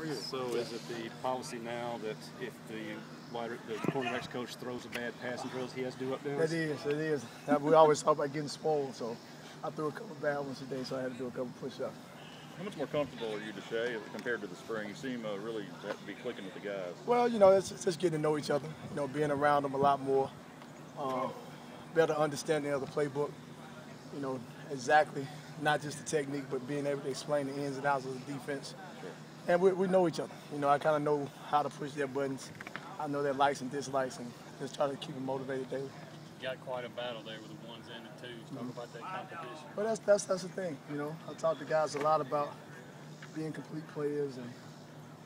you? So is it the policy now that if the cornerbacks coach throws a bad pass in drills, he has to do up downs? It is. We always talk about getting spoiled, so I threw a couple bad ones today, so I had to do a couple push-ups. How much more comfortable are you, Deshea, compared to the spring? You seem really to be clicking with the guys. Well, it's just getting to know each other, being around them a lot more, better understanding of the playbook, exactly, not just the technique, but being able to explain the ins and outs of the defense. And we know each other. I kind of know how to push their buttons. I know their likes and dislikes, and just try to keep them motivated daily. You got quite a battle there with the ones and the twos. Talk about that competition. Well, that's the thing. I talk to guys a lot about being complete players, and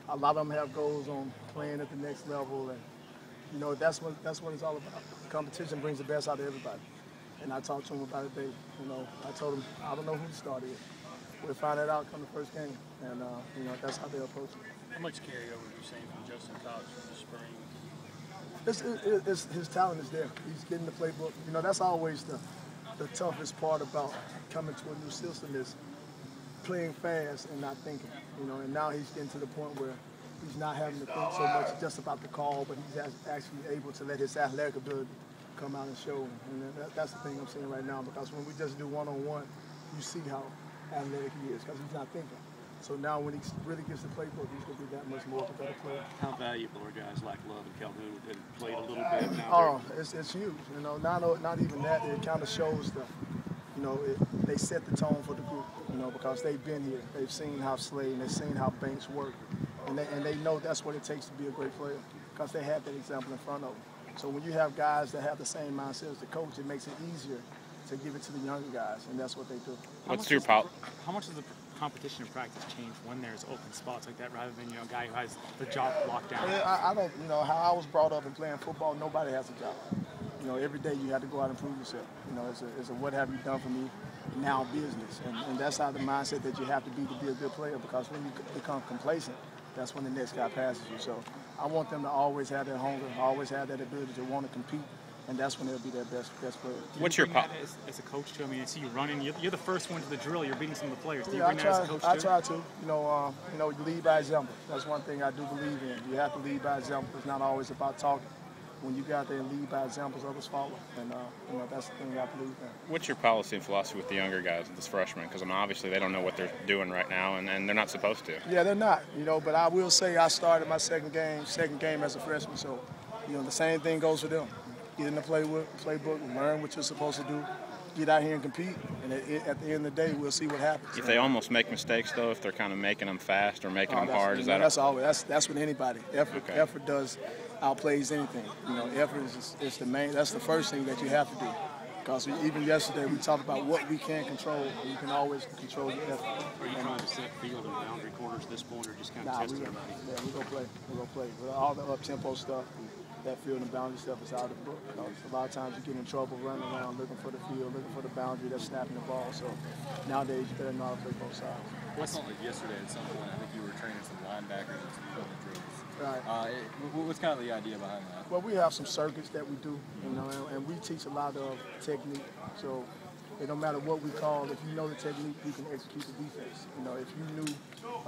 a lot of them have goals on playing at the next level, and that's what it's all about. Competition brings the best out of everybody, and I talked to them about it today. I told them I don't know who the starter is. We'll find that out come the first game, and that's how they approach it. How much carryover have you seen from Justin Cox from the spring? His talent is there. He's getting the playbook. That's always the toughest part about coming to a new system is playing fast and not thinking. And now he's getting to the point where he's not having to think so much just about the call, but he's actually able to let his athletic ability come out and show. And that's the thing I'm seeing right now, because when we just do one-on-one, you see how athletic he is, because he's not thinking. So now when he really gets the playbook, he's going to be that much more of a better player. How valuable are guys like Love and Calhoun that played a little bit now? Oh, it's huge. Not even that. It kind of shows they set the tone for the group, because they've been here. They've seen how Slade and they've seen how Banks work. And they know that's what it takes to be a great player, because they have that example in front of them. So when you have guys that have the same mindset as the coach, it makes it easier to give it to the younger guys, and that's what they do. How much does the competition in practice change when there's open spots like that, rather than a guy who has the job locked down? I don't, how I was brought up in playing football, nobody has a job. Every day you have to go out and prove yourself. It's a what have you done for me now business, and that's how the mindset that you have to be a good player, because when you become complacent, that's when the next guy passes you. So I want them to always have that hunger, always have that ability to want to compete. And that's when they'll be their best player. What's your as a coach too? I mean, I see you running. You're the first one to the drill. You're beating some of the players. Do you bring that as a coach too? I try to. You lead by example. That's one thing I do believe in. You have to lead by example. It's not always about talking. When you got there and lead by examples, others follow. And that's the thing I believe in. What's your policy and philosophy with the younger guys, this freshmen? Because obviously they don't know what they're doing right now, and they're not supposed to. Yeah, they're not. But I will say I started my second game as a freshman. So, the same thing goes for them. Get in the playbook, learn what you're supposed to do, get out here and compete, and at the end of the day, we'll see what happens. If they almost make mistakes, though, if they're kind of making them fast or making them hard, is that? That's with anybody. Effort outplays anything. Effort is the main. That's the first thing that you have to do. Because even yesterday we talked about what we can control, and you can always control your effort. Are you trying to set field and boundary corners at this point, or just kind of test everybody? Yeah, we're gonna play. With all the up-tempo stuff, that field and boundary stuff is out of the book. A lot of times you get in trouble running around looking for the field, looking for the boundary, that's snapping the ball. So nowadays you better know how to play both sides. What's like yesterday at some point, I think you were training some linebackers and some field drills. Right. What's kind of the idea behind that? Well, we have some circuits that we do, and we teach a lot of technique. So it don't matter what we call. If you know the technique, you can execute the defense. If you knew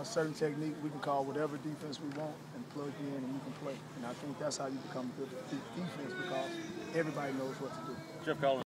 a certain technique, we can call whatever defense we want and plug you in, and you can play. And I think that's how you become good defense, because everybody knows what to do. Jeff Collins.